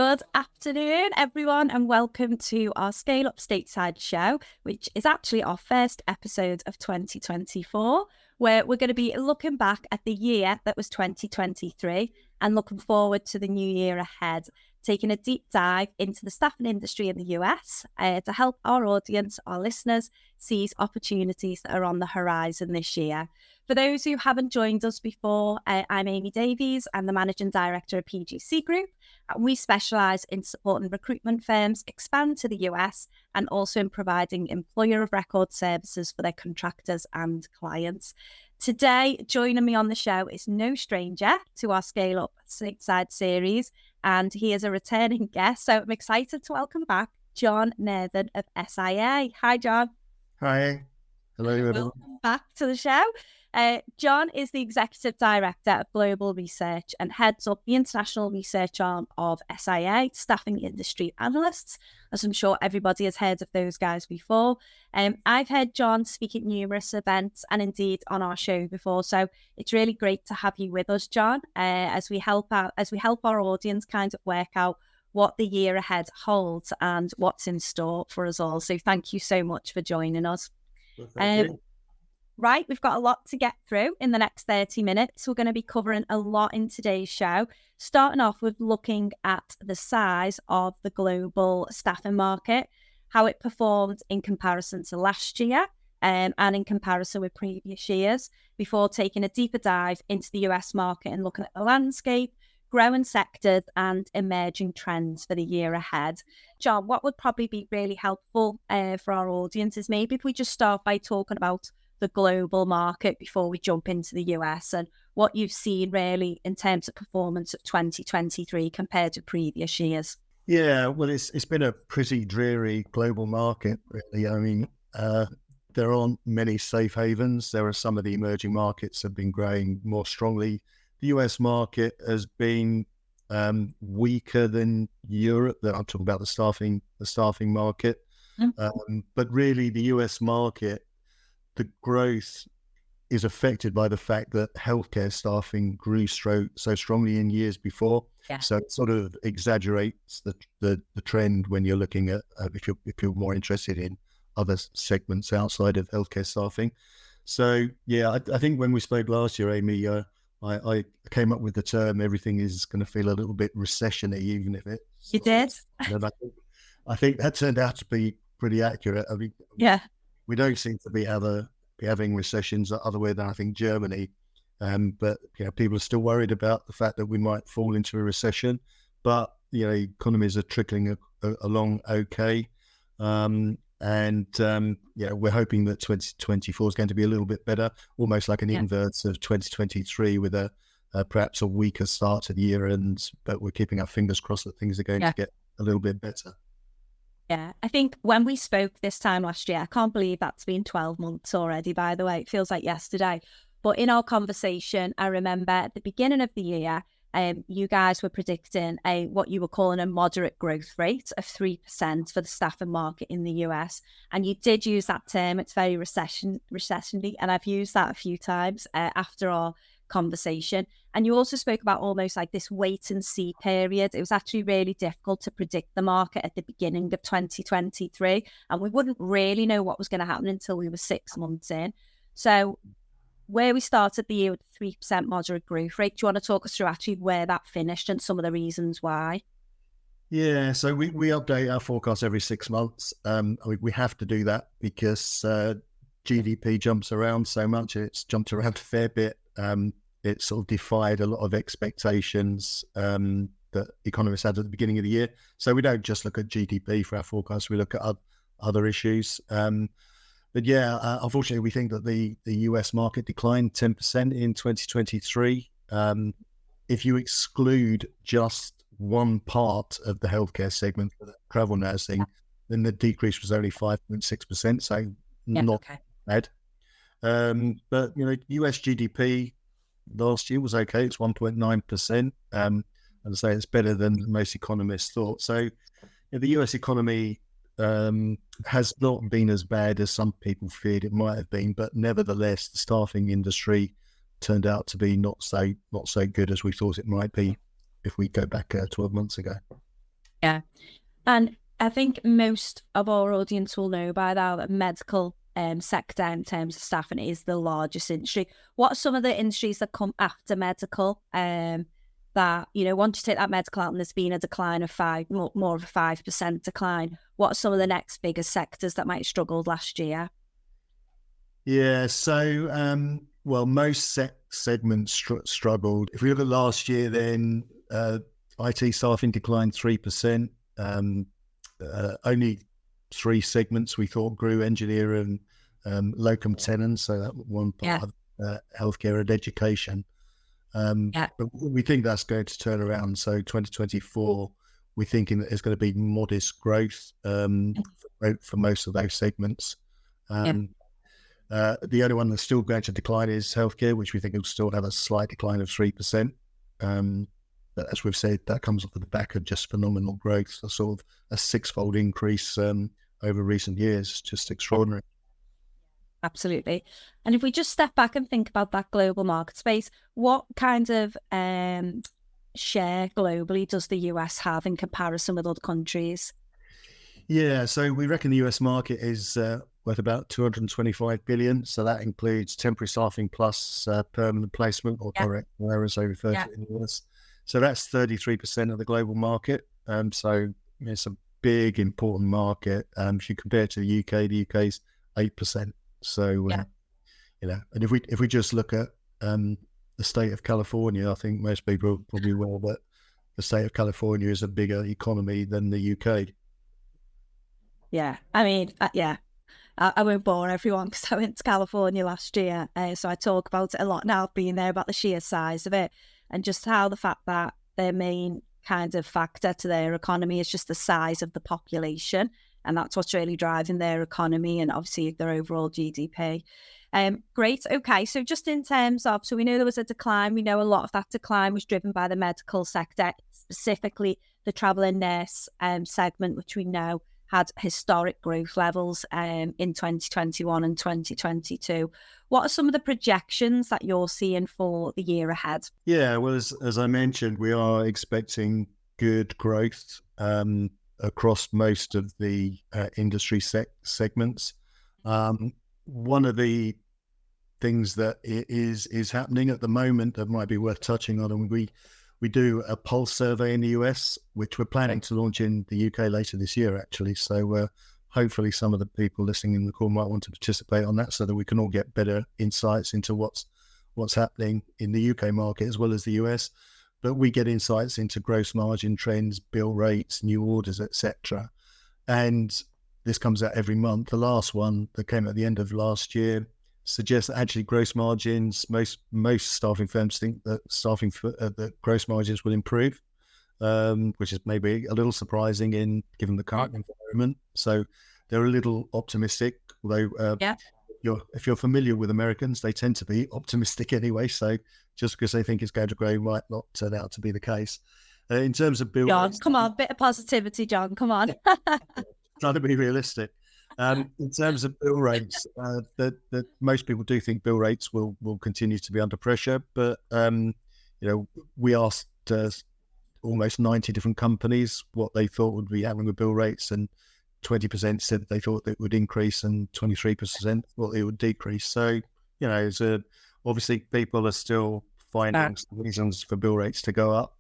Good afternoon, everyone, and welcome to our Scale Up Stateside show, which is actually our first episode of 2024, where we're going to be looking back at the year that was 2023 and looking forward to the new year ahead, taking a deep dive into the staffing industry in the US to help our audience, our listeners, seize opportunities that are on the horizon this year. For those who haven't joined us before, I'm Amy Davies. I'm the Managing Director of PGC Group. We specialise in supporting recruitment firms expand to the US and also in providing employer of record services for their contractors and clients. Today, joining me on the show is no stranger to our Scale Up Stateside series, and he is a returning guest. So I'm excited to welcome back John Nurthen of SIA. Hi, John. Hi. Hello, everyone. Welcome back to the show. John is the Executive Director of Global Research and heads up the international research arm of SIA, Staffing Industry Analysts, as I'm sure everybody has heard of those guys before. I've heard John speak at numerous events and indeed on our show before, so it's really great to have you with us, John, as we help our audience kind of work out what the year ahead holds and what's in store for us all. So thank you so much for joining us. Well, thank you. Right, we've got a lot to get through in the next 30 minutes. We're going to be covering a lot in today's show, starting off with looking at the size of the global staffing market, how it performed in comparison to last year and in comparison with previous years, before taking a deeper dive into the US market and looking at the landscape, growing sectors and emerging trends for the year ahead. John, what would probably be really helpful for our audience is maybe if we just start by talking about the global market before we jump into the US and what you've seen really in terms of performance of 2023 compared to previous years. Yeah, well, it's been a pretty dreary global market, really. I mean, there aren't many safe havens. There are some of the emerging markets have been growing more strongly. The US market has been weaker than Europe. I'm talking about the staffing market. But really, the US market, the growth is affected by the fact that healthcare staffing grew so strongly in years before. Yeah. So it sort of exaggerates the trend when you're looking at if you're more interested in other segments outside of healthcare staffing. So yeah, I think when we spoke last year, Amy, I came up with the term everything is going to feel a little bit recession-y, even if it. You did? And I think that turned out to be pretty accurate. I mean, yeah. We don't seem to be having recessions otherwhere than I think Germany, but people are still worried about the fact that we might fall into a recession. But economies are trickling along okay, and we're hoping that 2024 is going to be a little bit better, almost like an inverse of 2023 with a perhaps a weaker start to the year, but we're keeping our fingers crossed that things are going to get a little bit better. Yeah, I think when we spoke this time last year, I can't believe that's been 12 months already, by the way. It feels like yesterday. But in our conversation, I remember at the beginning of the year, you guys were predicting what you were calling a moderate growth rate of 3% for the staffing market in the US. And you did use that term. It's very recession-y. And I've used that a few times after our conversation. And you also spoke about almost like this wait and see period. It was actually really difficult to predict the market at the beginning of 2023, and we wouldn't really know what was going to happen until we were 6 months in. So where we started the year with 3% moderate growth rate, do you want to talk us through actually where that finished and some of the reasons why? Yeah, so we update our forecast every 6 months. We have to do that because GDP jumps around so much. It's jumped around a fair bit. It sort of defied a lot of expectations that economists had at the beginning of the year. So we don't just look at GDP for our forecast, we look at other issues. But yeah, unfortunately, we think that the US market declined 10% in 2023. If you exclude just one part of the healthcare segment, the travel nursing, then the decrease was only 5.6%, so not bad. But US GDP last year was okay. It's 1.9%. And I say it's better than most economists thought. So the US economy has not been as bad as some people feared it might have been, but nevertheless, the staffing industry turned out to be not so good as we thought it might be if we go back 12 months ago. Yeah. And I think most of our audience will know by now that medical sector in terms of staffing is the largest industry. What are some of the industries that come after medical that, once you take that medical out and there's been a decline of more of a 5% decline, what are some of the next biggest sectors that might have struggled last year? Yeah, so well, most segments struggled. If we look at last year, then IT staffing declined 3%. Only three segments we thought grew: engineer and locum tenens. So that one part of healthcare and education. But we think that's going to turn around. So 2024, we're thinking that there's going to be modest growth for most of those segments. The only one that's still going to decline is healthcare, which we think will still have a slight decline of 3%. But as we've said, that comes off of the back of just phenomenal growth, a sort of a six-fold increase over recent years. Just extraordinary. Absolutely. And if we just step back and think about that global market space, what kind of share globally does the US have in comparison with other countries? Yeah, so we reckon the US market is worth about 225 billion. So that includes temporary staffing plus permanent placement, or direct hire, as they refer to it in the US. So that's 33% of the global market. So it's a big, important market. If you compare it to the UK's 8%. So and if we just look at the state of California, I think most people probably will that the state of California is a bigger economy than the UK. Yeah, I mean, I won't bore everyone because I went to California last year. So I talk about it a lot now, being there, about the sheer size of it and just how the fact that their main kind of factor to their economy is just the size of the population. And that's what's really driving their economy and obviously their overall GDP. Great. Okay. So just in terms of, so we know there was a decline. We know a lot of that decline was driven by the medical sector, specifically the travel and nurse segment, which we know had historic growth levels in 2021 and 2022. What are some of the projections that you're seeing for the year ahead? Yeah, well, as I mentioned, we are expecting good growth across most of the industry segments. One of the things that is happening at the moment that might be worth touching on, and we do a pulse survey in the US, which we're planning to launch in the UK later this year, actually. So hopefully some of the people listening in the call might want to participate on that so that we can all get better insights into what's happening in the UK market as well as the US. But we get insights into gross margin trends, bill rates, new orders, etc. And this comes out every month. The last one that came at the end of last year suggests that actually gross margins, most staffing firms think that that gross margins will improve, which is maybe a little surprising given the current environment. So they're a little optimistic, although if you're familiar with Americans, they tend to be optimistic anyway. So just because they think it's going to grow might not turn out to be the case. In terms of bill John, rates, come on, bit of positivity, John, come on. trying to be realistic. In terms of bill rates, that most people do think bill rates will continue to be under pressure. But we asked almost 90 different companies what they thought would be happening with bill rates, and 20% said they thought it would increase, and 23% thought it would decrease. So obviously people are still finding reasons for bill rates to go up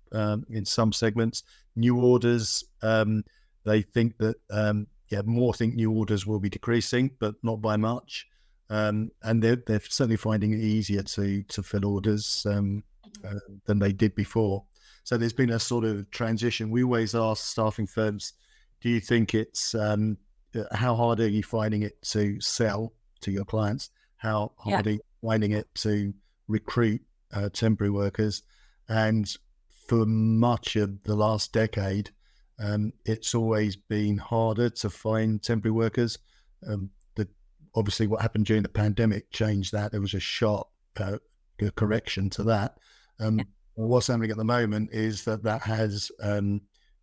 in some segments. New orders, they think that more think new orders will be decreasing, but not by much. And they're certainly finding it easier to fill orders than they did before. So there's been a sort of transition. We always ask staffing firms, do you think it's how hard are you finding it to sell to your clients? How hard are you finding it to recruit temporary workers? And for much of the last decade, it's always been harder to find temporary workers. Obviously, what happened during the pandemic changed that. There was a sharp correction to that. What's happening at the moment is that has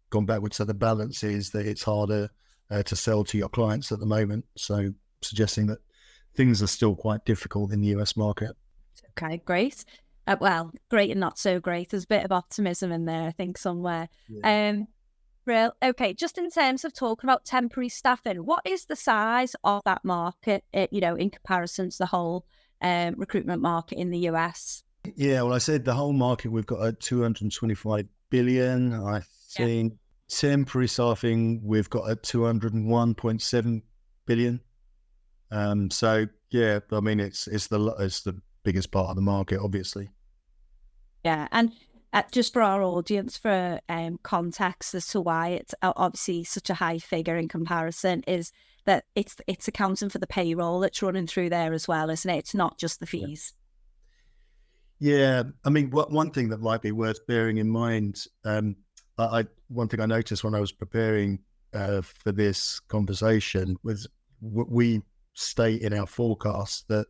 gone backwards. So the balance is that it's harder to sell to your clients at the moment. So suggesting that things are still quite difficult in the US market. Okay, great. Well, great and not so great. There's a bit of optimism in there, I think, somewhere. Yeah. Brill. Okay, just in terms of talking about temporary staffing, what is the size of that market, in comparison to the whole recruitment market in the US? Yeah, well, I said the whole market, we've got a 225 billion. I Yeah. think temporary staffing, we've got a 201.7 billion. So yeah, I mean, it's the biggest part of the market, obviously. Yeah, and just for our audience, for context as to why it's obviously such a high figure in comparison, is that it's accounting for the payroll that's running through there as well, isn't it? It's not just the fees. Yeah, I mean, one thing that might be worth bearing in mind, one thing I noticed when I was preparing for this conversation was we state in our forecast that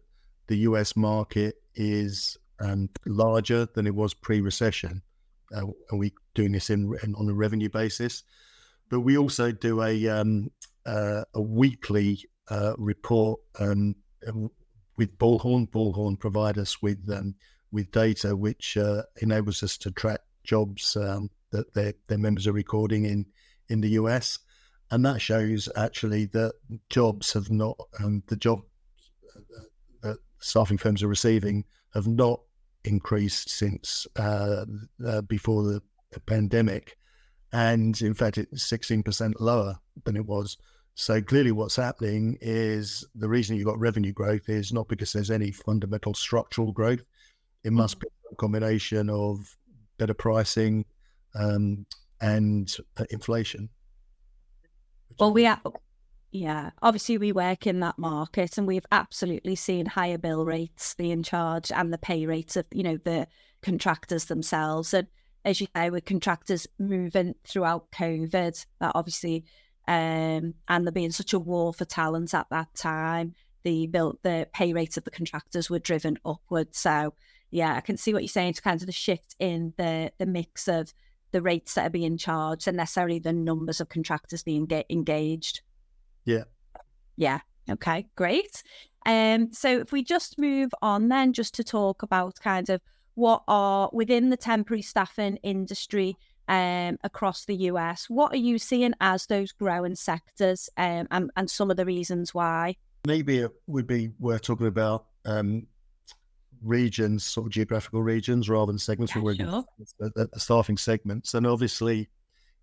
the US market is larger than it was pre-recession. And we doing this on a revenue basis, but we also do a weekly report with Bullhorn. Bullhorn provide us with data which enables us to track jobs that their members are recording in the US, and that shows actually that jobs have not the job that staffing firms are receiving have not increased since before the pandemic, and in fact it's 16% lower than it was. So clearly what's happening is the reason you've got revenue growth is not because there's any fundamental structural growth. It must be a combination of better pricing and inflation. Well, yeah, obviously we work in that market and we've absolutely seen higher bill rates being charged and the pay rates of, the contractors themselves. And as you say, with contractors moving throughout COVID, that obviously, and there being such a war for talent at that time, the pay rates of the contractors were driven upwards. So yeah, I can see what you're saying to kind of the shift in the mix of the rates that are being charged and necessarily the numbers of contractors being engaged. Yeah. Yeah. Okay, great. So if we just move on then, just to talk about kind of what are within the temporary staffing industry across the US, what are you seeing as those growing sectors and some of the reasons why? Maybe it would be worth talking about regions, sort of geographical regions rather than segments. Yeah, sure. The staffing segments. And obviously,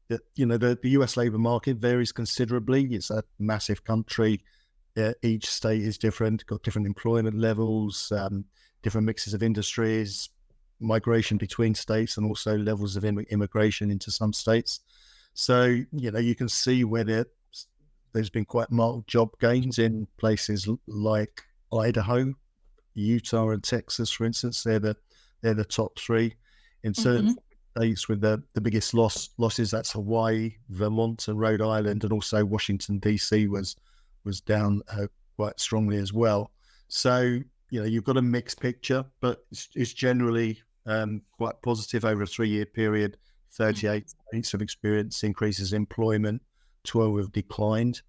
the US labor market varies considerably. It's a massive country. Each state is different, got different employment levels, different mixes of industries, migration between states, and also levels of immigration into some states. So, you can see where there's been quite marked job gains in places like Idaho, Utah, and Texas, for instance. They're the top three. In certain states with the biggest losses, that's Hawaii, Vermont, and Rhode Island, and also Washington DC was down quite strongly as well. So you've got a mixed picture, but it's generally quite positive over a 3-year period. 38 states have experienced increases in employment, 12 have declined.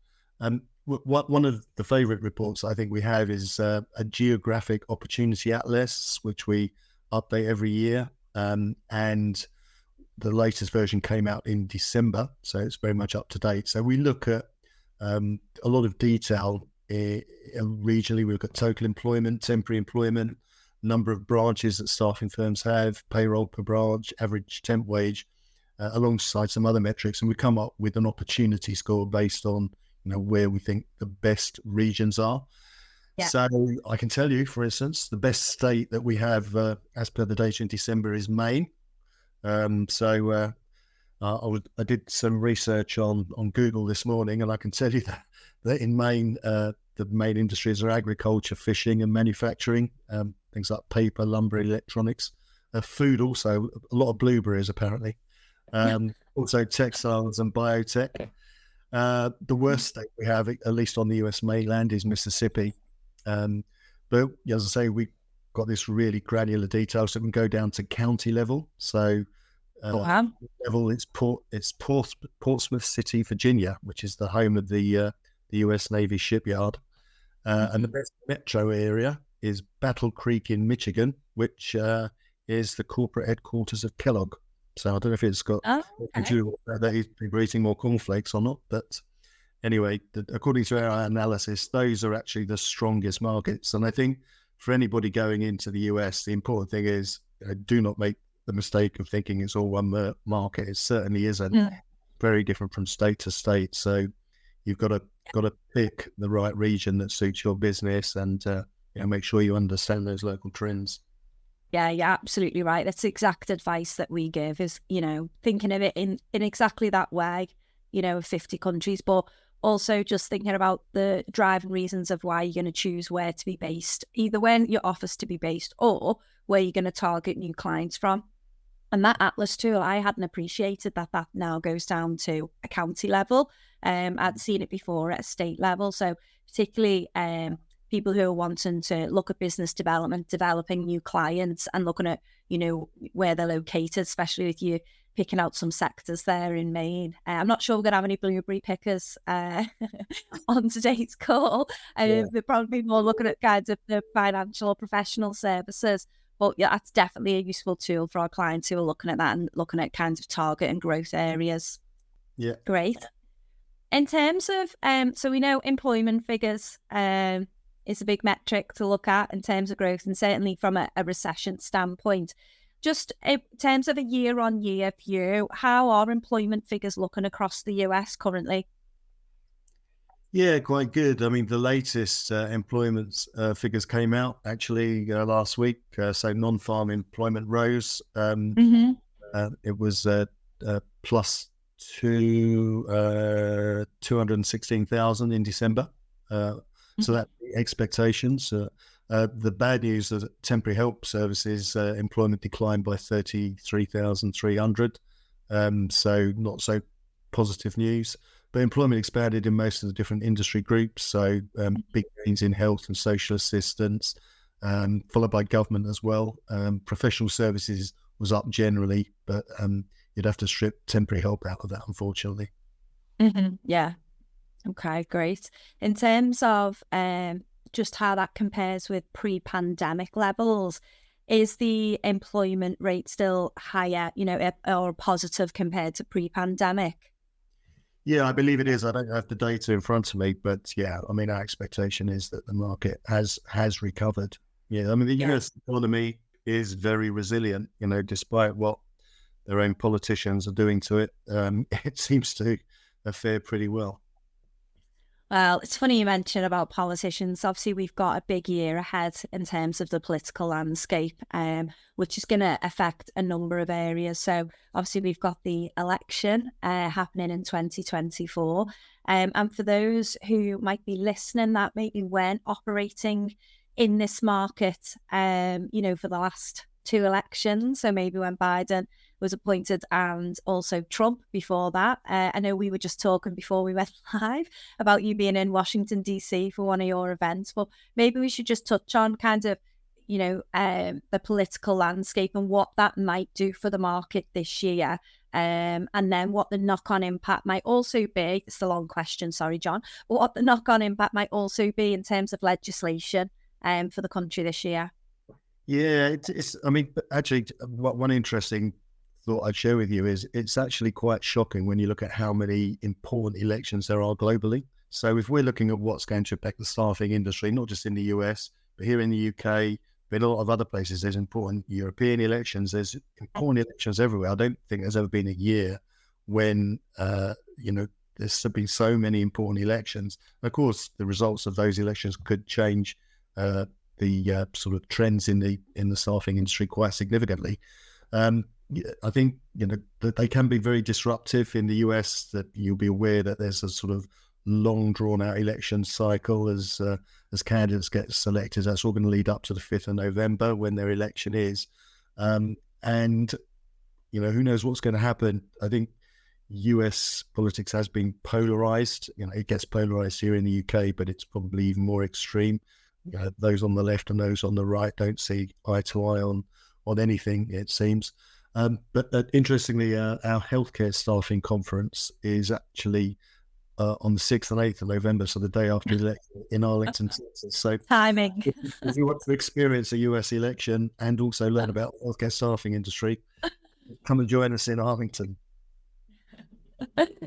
One of the favorite reports I think we have is a geographic opportunity atlas, which we update every year. And the latest version came out in December, so it's very much up to date. So we look at a lot of detail regionally. We look at total employment, temporary employment, number of branches that staffing firms have, payroll per branch, average temp wage, alongside some other metrics. And we come up with an opportunity score based on where we think the best regions are. Yeah. So I can tell you, for instance, the best state that we have as per the data in December is Maine. I did some research on Google this morning, and I can tell you that in Maine, the main industries are agriculture, fishing, and manufacturing, things like paper, lumber, electronics, food also, a lot of blueberries apparently, also textiles and biotech. The worst state we have, at least on the US mainland, is Mississippi. But as I say, we've got this really granular detail, so it can go down to county level. So level, it's Portsmouth City, Virginia, which is the home of the US Navy shipyard. And the best metro area is Battle Creek in Michigan, which is the corporate headquarters of Kellogg. So I don't know if it's got Oh, to okay. do with that he's been eating more cornflakes or not. But anyway, according to our analysis, those are actually the strongest markets. And I think for anybody going into the US, the important thing is do not make the mistake of thinking it's all one market. It certainly isn't. Mm. Very different from state to state. So you've got to pick the right region that suits your business and make sure you understand those local trends. Yeah, you're absolutely right. That's the exact advice that we give is, thinking of it in exactly that way, 50 countries, but also just thinking about the driving reasons of why you're going to choose where to be based, either when you're offers to be based or where you're going to target new clients from. And that Atlas tool, I hadn't appreciated that now goes down to a county level. I'd seen it before at a state level. So particularly people who are wanting to look at business development, developing new clients and looking at, where they're located, especially with you picking out some sectors there in Maine. I'm not sure we're going to have any blueberry pickers on today's call. They're probably more looking at kinds of the financial or professional services. But yeah, that's definitely a useful tool for our clients who are looking at that and looking at kinds of target and growth areas. Yeah. Great. In terms of, so we know employment figures is a big metric to look at in terms of growth, and certainly from a recession standpoint. Just in terms of a year-on-year view, how are employment figures looking across the US currently? Yeah, quite good. I mean, the latest employment figures came out actually last week. So non-farm employment rose. It was plus 216,000 in December. So that's the expectations. The bad news is that temporary help services employment declined by 33,300. So not so positive news. But employment expanded in most of the different industry groups. So big gains in health and social assistance, followed by government as well. Professional services was up generally, but you'd have to strip temporary help out of that, unfortunately. Yeah. Okay, great. In terms of just how that compares with pre-pandemic levels, is the employment rate still higher, or positive compared to pre-pandemic? Yeah, I believe it is. I don't have the data in front of me, but yeah, I mean, our expectation is that the market has recovered. Yeah, I mean, the US economy is very resilient, despite what their own politicians are doing to it. It seems to fare pretty well. Well, it's funny you mentioned about politicians. Obviously, we've got a big year ahead in terms of the political landscape, which is going to affect a number of areas. So obviously, we've got the election happening in 2024. And for those who might be listening that maybe weren't operating in this market, for the last two elections, so maybe when Biden was appointed and also Trump before that. I know we were just talking before we went live about you being in Washington, D.C. for one of your events, but maybe we should just touch on kind of, the political landscape and what that might do for the market this year. And then what the knock-on impact might also be. It's a long question, sorry, John. But what the knock-on impact might also be in terms of legislation for the country this year. Yeah, it's. I mean, actually, one interesting thought I'd share with you is it's actually quite shocking when you look at how many important elections there are globally. So if we're looking at what's going to affect the staffing industry, not just in the US, but here in the UK, but a lot of other places, there's important European elections, there's important elections everywhere. I don't think there's ever been a year when, there's been so many important elections. Of course, the results of those elections could change the sort of trends in the staffing industry quite significantly. I think that they can be very disruptive in the US. That you'll be aware that there's a sort of long drawn out election cycle as candidates get selected. That's all going to lead up to the 5th of November when their election is, and who knows what's going to happen. I think US politics has been polarized. It gets polarized here in the UK, but it's probably even more extreme. Those on the left and those on the right don't see eye to eye on anything, it seems. But interestingly, our healthcare staffing conference is actually on the 6th and 8th of November, so the day after the election in Arlington, Texas. So timing. if you want to experience a US election and also learn about the healthcare staffing industry, come and join us in Arlington.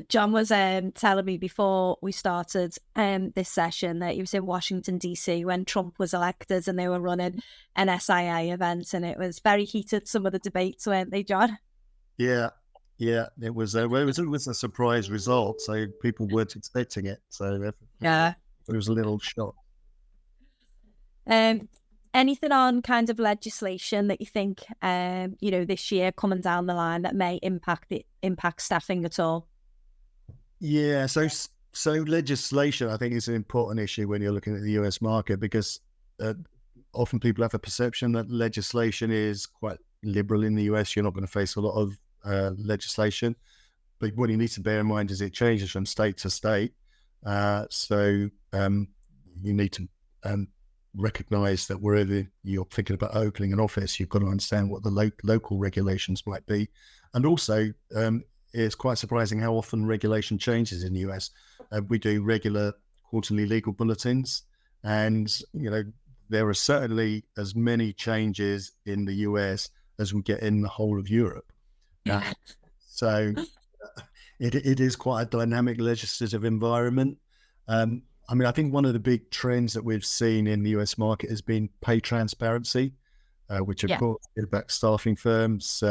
John was telling me before we started this session that he was in Washington, D.C. when Trump was elected and they were running an SIA event, and it was very heated, some of the debates, weren't they, John? Yeah, yeah, it was a surprise result, so people weren't expecting it. So Yeah. it was a little shock. Anything on kind of legislation that you think, this year coming down the line that may impact staffing at all? Yeah, so legislation, I think, is an important issue when you're looking at the US market, because often people have a perception that legislation is quite liberal in the US. You're not going to face a lot of legislation, but what you need to bear in mind is it changes from state to state. So you need to recognize that wherever you're thinking about opening an office, you've got to understand what the local regulations might be. And also, it's quite surprising how often regulation changes in the US. We do regular quarterly legal bulletins, and there are certainly as many changes in the US as we get in the whole of Europe. So it is quite a dynamic legislative environment. I think one of the big trends that we've seen in the US market has been pay transparency, which of course impacts staffing firms.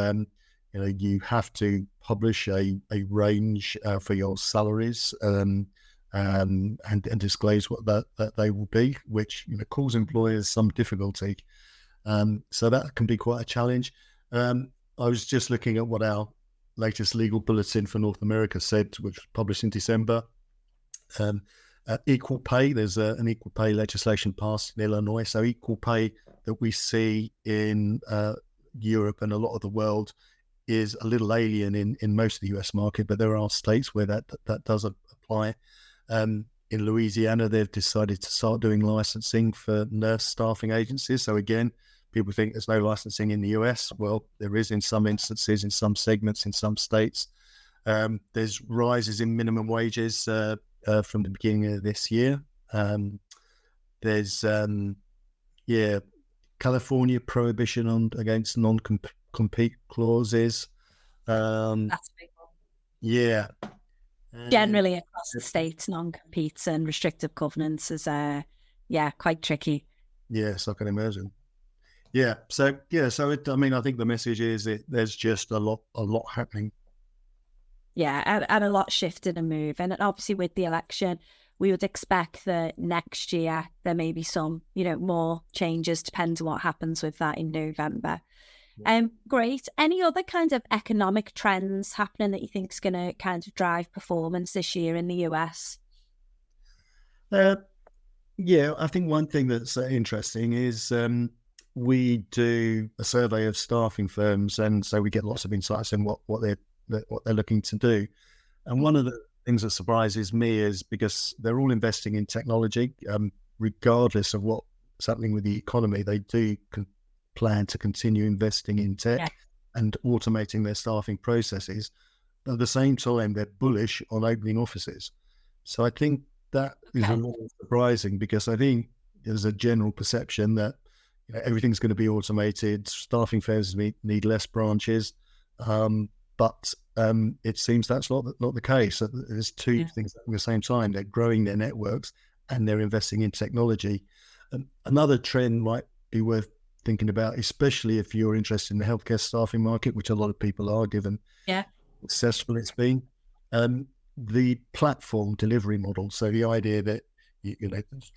You have to publish a range for your salaries and disclose what that they will be, which causes employers some difficulty. So that can be quite a challenge. I was just looking at what our latest legal bulletin for North America said, which was published in December. Equal pay, there's an equal pay legislation passed in Illinois. So equal pay that we see in Europe and a lot of the world is a little alien in most of the US market, but there are states where that does apply. In Louisiana, they've decided to start doing licensing for nurse staffing agencies. So again, people think there's no licensing in the US. Well, there is in some instances, in some segments, in some states. There's rises in minimum wages from the beginning of this year. There's California prohibition against non-compete clauses. That's a big one. Yeah. Generally across the states, non-competes and restrictive covenants is quite tricky. Yes, I can imagine. Yeah. So I think the message is there's just a lot happening. Yeah, and a lot shifted and moved. And obviously with the election, we would expect that next year there may be some, more changes, depending on what happens with that in November. Great. Any other kind of economic trends happening that you think is going to kind of drive performance this year in the US? I think one thing that's interesting is we do a survey of staffing firms, and so we get lots of insights in what they're looking to do. And one of the things that surprises me is because they're all investing in technology, regardless of what's happening with the economy, they do plan to continue investing in tech and automating their staffing processes. But at the same time, they're bullish on opening offices. So I think that is a little surprising, because I think there's a general perception that everything's going to be automated. Staffing firms need less branches. But it seems that's not the case. There's two things at the same time. They're growing their networks and they're investing in technology. Another trend might be worth thinking about, especially if you're interested in the healthcare staffing market, which a lot of people are, given how successful it's been. The platform delivery model. So the idea that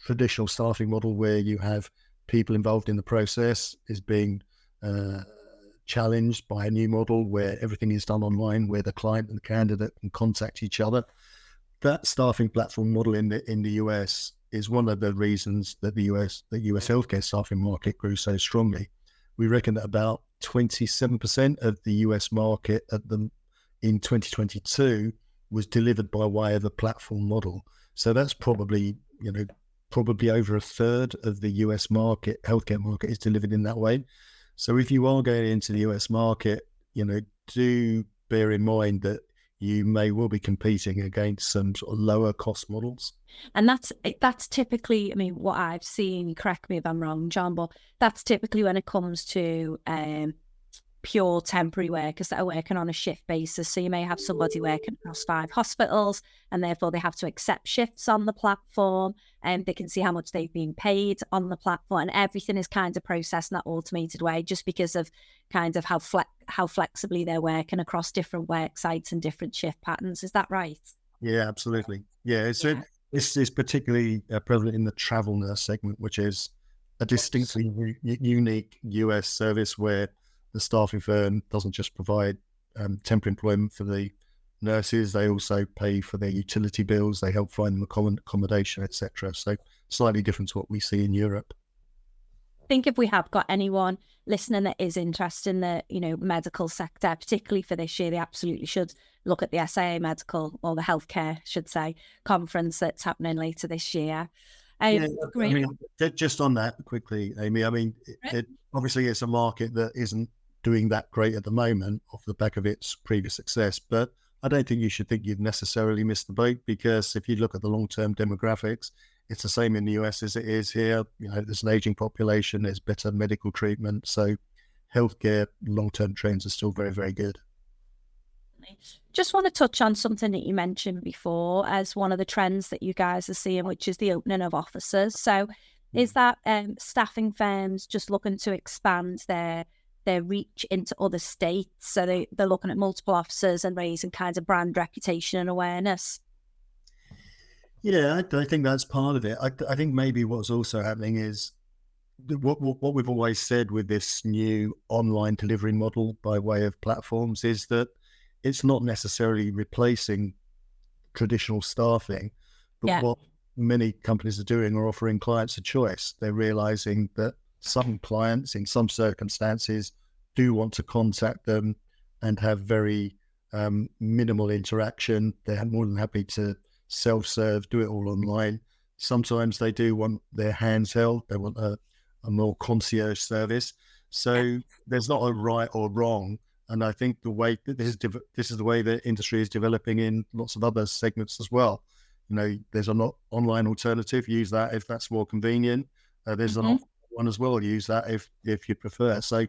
traditional staffing model where you have people involved in the process is being challenged by a new model where everything is done online, where the client and the candidate can contact each other. That staffing platform model in the US is one of the reasons that the US healthcare staffing market grew so strongly. We reckon that about 27% of the US market in 2022 was delivered by way of a platform model. So that's probably over a third of the US market, healthcare market, is delivered in that way. So if you are going into the US market, do bear in mind that you may well be competing against some sort of lower cost models. And that's typically, what I've seen, correct me if I'm wrong, John, but that's typically when it comes to pure temporary workers that are working on a shift basis. So you may have somebody working across 5 hospitals, and therefore they have to accept shifts on the platform, and they can see how much they've been paid on the platform, and everything is kind of processed in that automated way, just because of kind of how flexibly they're working across different work sites and different shift patterns. Is that right? Yeah, absolutely. Yeah, Yeah. this is particularly prevalent in the travel nurse segment, which is a distinctly unique US service where the staffing firm doesn't just provide temporary employment for the nurses; they also pay for their utility bills. They help find them accommodation, etc. So slightly different to what we see in Europe. Think if we have got anyone listening that is interested in the medical sector, particularly for this year, they absolutely should look at the SIA Medical, or the healthcare, should say, conference that's happening later this year. Yeah, I Great. mean, just on that quickly, Amy. I mean, it obviously it's a market that isn't doing that great at the moment off the back of its previous success, but I don't think you should think you've necessarily missed the boat, because if you look at the long-term demographics, it's the same in the US as it is here. There's an aging population, there's better medical treatment, so healthcare long-term trends are still very, very good. Just want to touch on something that you mentioned before as one of the trends that you guys are seeing, which is the opening of offices. So is that staffing firms just looking to expand their reach into other states? So they're looking at multiple offices and raising kind of brand reputation and awareness? Yeah, I think that's part of it. I think maybe what's also happening is what we've always said with this new online delivery model by way of platforms is that it's not necessarily replacing traditional staffing, but Yeah. what many companies are doing are offering clients a choice. They're realizing that some clients in some circumstances do want to contact them and have very minimal interaction. They're more than happy to self-serve, do it all online. Sometimes they do want their hands held. They want a more concierge service. So there's not a right or wrong. And I think the way that this is the way the industry is developing in lots of other segments as well. There's an online alternative. Use that if that's more convenient. There's an offline one as well. Use that if you prefer. So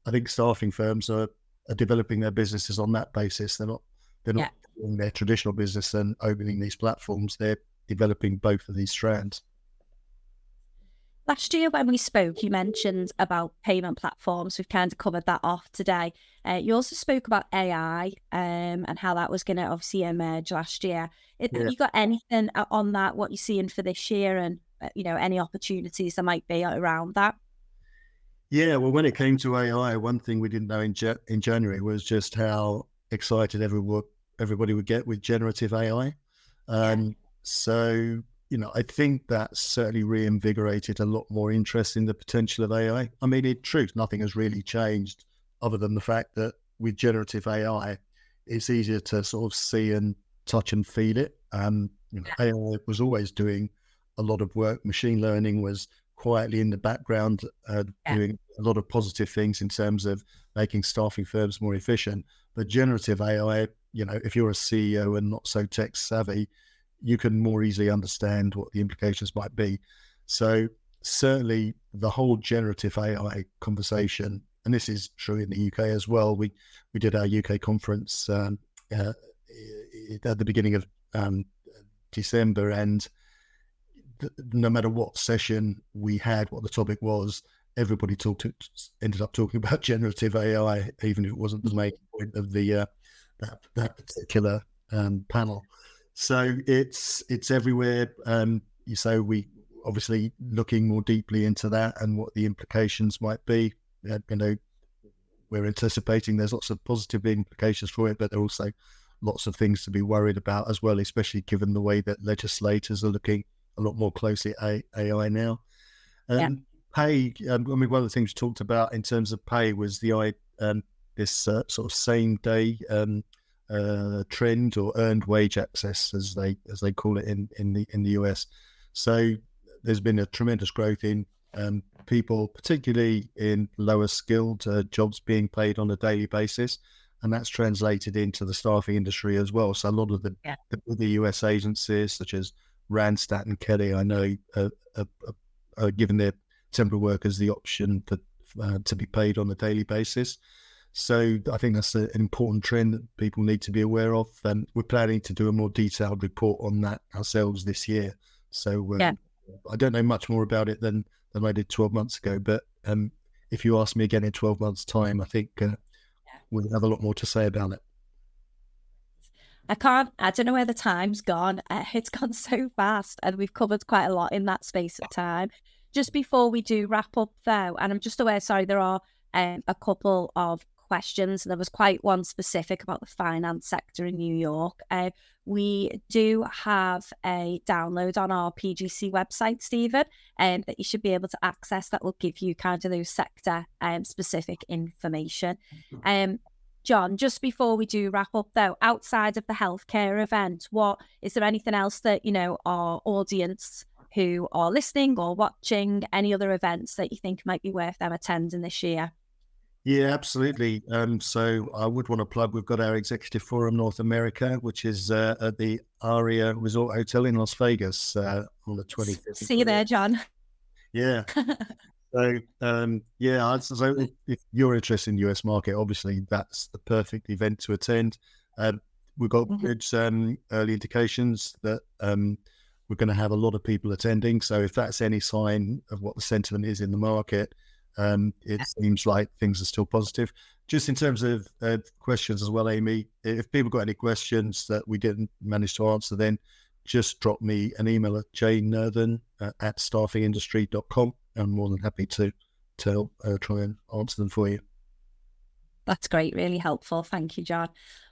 I think staffing firms are developing their businesses on that basis. They're not doing their traditional business and opening these platforms. They're developing both of these strands. Last year when we spoke, you mentioned about payment platforms. We've kind of covered that off today. You also spoke about AI and how that was going to obviously emerge last year. Have Yeah. you got anything on that, what you're seeing for this year, and any opportunities there might be around that? Yeah, well, when it came to AI, one thing we didn't know in January was just how excited everybody would get with generative AI. So, I think that certainly reinvigorated a lot more interest in the potential of AI. I mean, in truth, nothing has really changed other than the fact that with generative AI, it's easier to sort of see and touch and feel it. AI was always doing a lot of work. Machine learning was quietly in the background, doing a lot of positive things in terms of making staffing firms more efficient. But generative AI, if you're a CEO and not so tech savvy, you can more easily understand what the implications might be. So certainly the whole generative AI conversation, and this is true in the UK as well. We did our UK conference at the beginning of December, and no matter what session we had, what the topic was, everybody ended up talking about generative AI, even if it wasn't the main point of the that particular panel. So it's everywhere. So we obviously looking more deeply into that and what the implications might be. We're anticipating there's lots of positive implications for it, but there are also lots of things to be worried about as well, especially given the way that legislators are looking a lot more closely at AI now. Pay. I mean, one of the things we talked about in terms of pay was this sort of same day trend, or earned wage access, as they call it in the US. So there's been a tremendous growth in people, particularly in lower skilled jobs, being paid on a daily basis, and that's translated into the staffing industry as well. So a lot of the US agencies, such as Randstad and Kelly, I know, are giving their temporary workers the option to be paid on a daily basis. So I think that's an important trend that people need to be aware of. And we're planning to do a more detailed report on that ourselves this year. So I don't know much more about it than I did 12 months ago. But if you ask me again in 12 months' time, I think we'll have a lot more to say about it. I don't know where the time's gone. It's gone so fast, and we've covered quite a lot in that space of time. Just before we do wrap up though, and I'm just aware, sorry, there are a couple of questions. There was quite one specific about the finance sector in New York. We do have a download on our PGC website, Stephen, that you should be able to access that will give you kind of those sector specific information. John, just before we do wrap up though, outside of the healthcare event, is there anything else that, our audience who are listening or watching, any other events that you think might be worth them attending this year? Yeah, absolutely. So I would want to plug, we've got our Executive Forum North America, which is at the Aria Resort Hotel in Las Vegas on the 25th. See you there, John. Yeah. So, so if you're interested in the US market, obviously that's the perfect event to attend. We've got good early indications that we're going to have a lot of people attending. So if that's any sign of what the sentiment is in the market, it seems like things are still positive. Just in terms of questions as well, Amy, if people got any questions that we didn't manage to answer, then just drop me an email at jnurthen@staffingindustry.com. I'm more than happy to try and answer them for you. That's great. Really helpful. Thank you, John.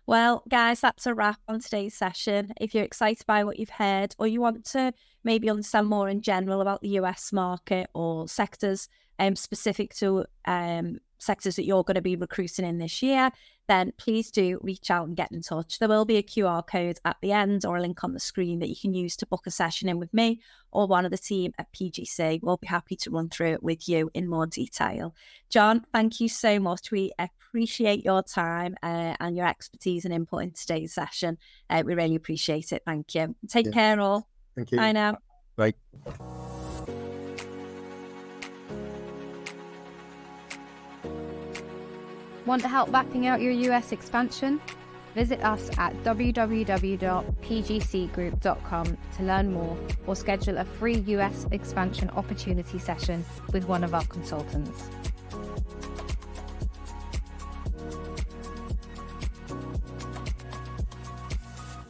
Well, guys, that's a wrap on today's session. If you're excited by what you've heard, or you want to maybe understand more in general about the US market or sectors specific to sectors that you're going to be recruiting in this year, then please do reach out and get in touch. There will be a QR code at the end or a link on the screen that you can use to book a session in with me or one of the team at PGC. We'll be happy to run through it with you in more detail. John, thank you so much. We appreciate your time and your expertise and input in today's session. We really appreciate it. Thank you. Take care all. Thank you. Bye now. Bye. Want help mapping out your US expansion? Visit us at www.pgcgroup.com to learn more or schedule a free US expansion opportunity session with one of our consultants.